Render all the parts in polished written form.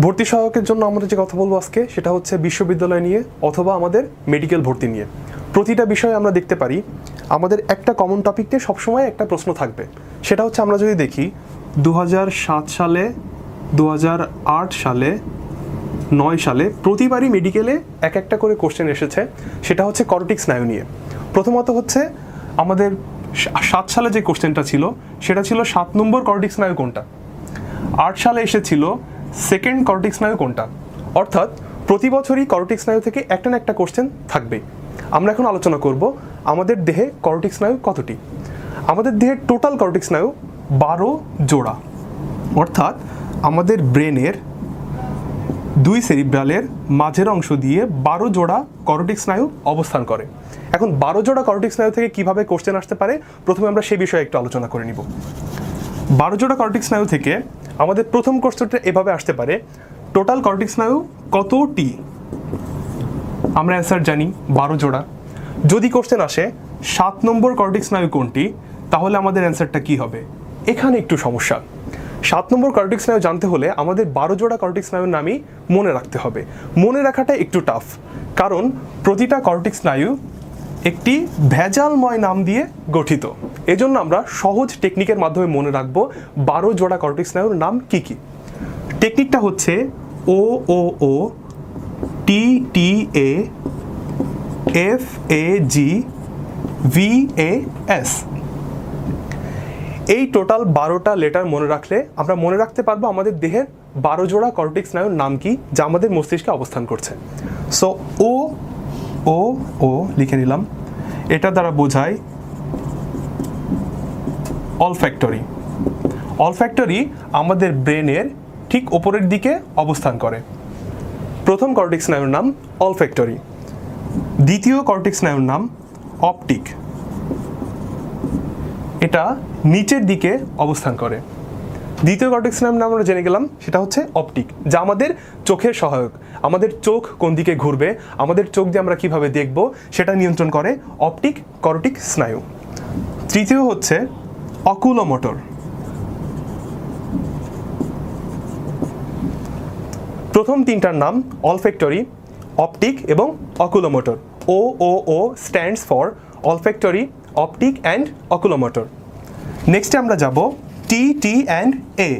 ভর্তি সহায়কের জন্য আমরা যে কথা বলবো আজকে সেটা হচ্ছে বিশ্ববিদ্যালয় নিয়ে অথবা আমাদের মেডিকেল ভর্তি নিয়ে। প্রতিটা বিষয়ে আমরা দেখতে পারি আমাদের একটা কমন টপিক নিয়ে সবসময় একটা প্রশ্ন থাকবে। সেটা হচ্ছে আমরা যদি দেখি 2007 সালে, 2008 সালে, 9 সালে প্রতিবারই মেডিকেলে এক একটা করে কোশ্চেন এসেছে। সেটা হচ্ছে করোটিক স্নায়ু নিয়ে। প্রথমত হচ্ছে আমাদের 7 সালে যে কোশ্চেনটা ছিল সেটা ছিল 7 নম্বর করোটিক স্নায়ু কোনটা। 8 সালে এসেছিল সেকেন্ড করোটিক স্নায়ু কোনটা। অর্থাৎ প্রতি বছরই করোটিক স্নায়ু থেকে একটা না একটা কোশ্চেন থাকবে। আমরা এখন আলোচনা করব আমাদের দেহে করোটিক স্নায়ু কতটি। আমাদের দেহের টোটাল করোটিক স্নায়ু 12 জোড়া। অর্থাৎ আমাদের ব্রেনের 2 সেরিব্রালের মাঝের অংশ দিয়ে 12 জোড়া করোটিক স্নায়ু অবস্থান করে। এখন 12 জোড়া করোটিক স্নায়ু থেকে কিভাবে কোশ্চেন আসতে পারে প্রথমে আমরা সেই বিষয়ে একটু আলোচনা করে নিব। 12 জোড়া করোটিক স্নায়ু থেকে আমাদের প্রথম কোশ্চেনটা এভাবে আসতে পারে, টোটাল করোটিক স্নায়ু কতটি? আমরা অ্যান্সার জানি 12 জোড়া। যদি কোশ্চেন আসে 7 নম্বর করোটিক স্নায়ু কোনটি, তাহলে আমাদের অ্যান্সারটা কি হবে? এখানে একটু সমস্যা। 7 নম্বর করোটিক স্নায়ু জানতে হলে আমাদের 12 জোড়া করোটিক স্নায়ুর নামই মনে রাখতে হবে। মনে রাখাটা একটু টাফ, কারণ প্রতিটা করোটিক স্নায়ু একটি ভেজালময় নাম দিয়ে গঠিত। এজন্য আমরা সহজ টেকনিকের মাধ্যমে মনে রাখবো 12 জোড়া করোটিক স্নায়ুর নাম কি কি। টেকনিকটা হচ্ছে O O O, T T A, F A G, V A H. এই টোটাল 12টা লেটার মনে রাখলে আমরা মনে রাখতে পারবো আমাদের দেহের 12 জোড়া করোটিক স্নায়ুর নাম কি, যা আমাদের মস্তিষ্কে অবস্থান করছে। সো ও ও ও লিখে নিলাম। এটা দ্বারা বোঝায় অলফ্যাক্টরি। অলফ্যাক্টরি আমাদের ব্রেনের ঠিক ওপরের দিকে অবস্থান করে। প্রথম করোটিক স্নায়ুর নাম অলফ্যাক্টরি। দ্বিতীয় করোটিক স্নায়ুর নাম অপটিক। এটা নিচের দিকে অবস্থান করে। দ্বিতীয় করোটিক স্নায়ুর নাম আমরা জেনে গেলাম, সেটা হচ্ছে অপটিক, যা আমাদের চোখের সহায়ক। আমাদের চোখ কোন দিকে ঘুরবে, আমাদের চোখ দিয়ে আমরা কিভাবে দেখব, সেটা নিয়ন্ত্রণ করে অপটিক করোটিক স্নায়ু। তৃতীয় হচ্ছে অকুলোমোটর। প্রথম তিনটার নাম অলফ্যাক্টরি, অপটিক এবং oculomotor. O O O stands for olfactory, optic and oculomotor. নেক্সটে আমরা যাব T T and A.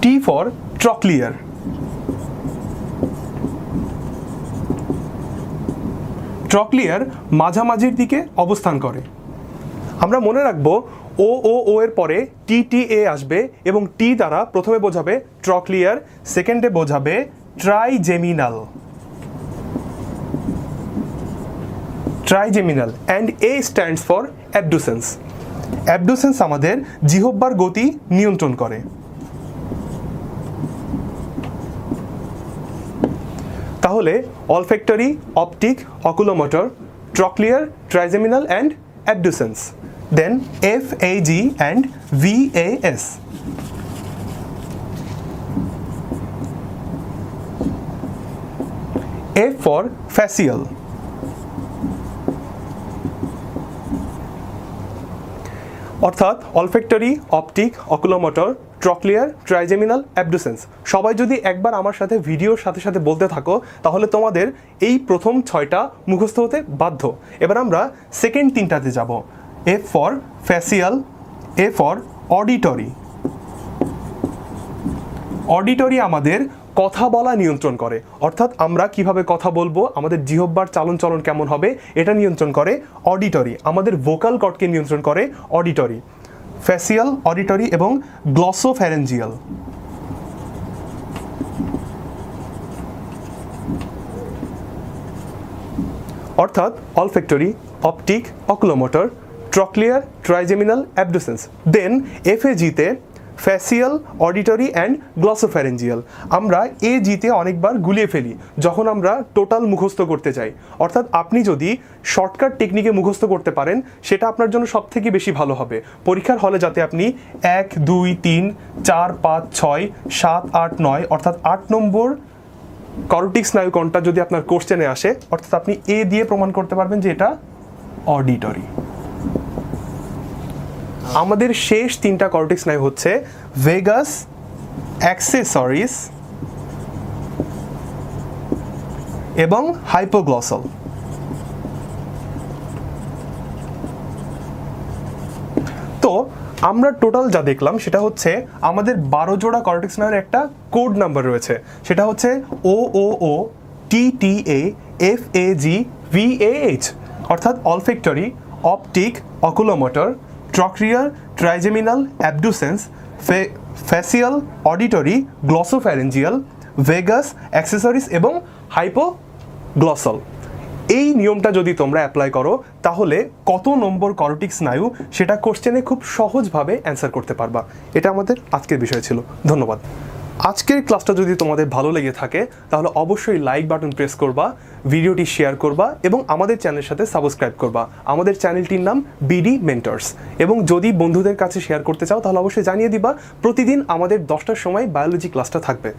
T for trochlear. Trochlear মাঝামাঝির দিকে অবস্থান করে। আমরা মনে রাখবো ও ও ও এর পরে টি টি এ আসবে এবং টি দ্বারা প্রথমে বোঝাবে ট্রক্লিয়ার, সেকেন্ডে বোঝাবে trigeminal. Trigeminal and A stands for abducens. Abducens আমাদের জিহ্বার গতি নিয়ন্ত্রণ করে। তাহলে olfactory, optic, oculomotor, trochlear, trigeminal and abducens. Then F A G and V A S. F for facial. অর্থাৎ olfactory, optic, oculomotor, trochlear, trigeminal, abducens. সবাই যদি একবার আমার সাথে ভিডিওর সাথে সাথে বলতে থাকো তাহলে তোমাদের এই প্রথম 6টা মুখস্থ হতে বাধ্য। এবার আমরা সেকেন্ড 3টাতে যাব। F for facial, A for auditory. Auditory আমাদের কথা বলা নিয়ন্ত্রণ করে। অর্থাৎ আমরা কিভাবে কথা বলবো, আমাদের জিহ্বার চালন চলন কেমন হবে, এটা নিয়ন্ত্রণ করে অডিটরি। আমাদের ভোকাল কর্ডকে নিয়ন্ত্রণ করে অডিটরি। ফ্যাসিয়াল, অডিটরি এবং গ্লসোফ্যারেঞ্জিয়াল। অর্থাৎ olfactory, optic, oculomotor, trochlear, trigeminal, abducens. Then এফএজিতে ফ্যাসিয়াল, অডিটরি অ্যান্ড গ্লসোফ্যারেঞ্জিয়াল। আমরা এ জিতে অনেকবার গুলিয়ে ফেলি যখন আমরা টোটাল মুখস্থ করতে চাই। অর্থাৎ আপনি যদি শর্টকাট টেকনিকে মুখস্থ করতে পারেন সেটা আপনার জন্য সব থেকে বেশি ভালো হবে। পরীক্ষার হলে যাতে আপনি 1, 2, 3, 4, 5, 6, 7, 8, 9 অর্থাৎ 8 নম্বর করোটিক স্নায়ু কোনটা যদি আপনার কোশ্চেনে আসে, অর্থাৎ আপনি এ দিয়ে প্রমাণ করতে পারবেন যে এটা অডিটরি। আমাদের শেষ তিনটা কর্টিক স্নায়ু হচ্ছে ভেগাস, অ্যাক্সেসরিস এবং হাইপোগ্লসাল। তো আমরা টোটাল যা দেখলাম সেটা হচ্ছে আমাদের 12 জোড়া কর্টিক স্নায়ুর একটা কোড নাম্বার রয়েছে, সেটা হচ্ছে OOO TTA FAG VAH, অর্থাৎ olfactory, optic, oculomotor, trochlear, trigeminal, abducens, facial, auditory, glossopharyngeal, vagus, accessories এবং হাইপোগ্লসাল। এই নিয়মটা যদি তোমরা অ্যাপ্লাই করো তাহলে কত নম্বর কর্টিক স্নায়ু সেটা কোশ্চেনে খুব সহজভাবে অ্যান্সার করতে পারবা। এটা আমাদের আজকের বিষয় ছিল। ধন্যবাদ। আজকের ক্লাসটা যদি তোমাদের ভালো লেগে থাকে তাহলে অবশ্যই লাইক বাটন প্রেস করবা, ভিডিওটি শেয়ার করবা এবং আমাদের চ্যানেলের সাথে সাবস্ক্রাইব করবা। আমাদের চ্যানেলটির নাম বিডি মেন্টরস। এবং যদি বন্ধুদের কাছে শেয়ার করতে চাও তাহলে অবশ্যই জানিয়ে দিবা। প্রতিদিন আমাদের 10টার সময় বায়োলজি ক্লাসটা থাকবে।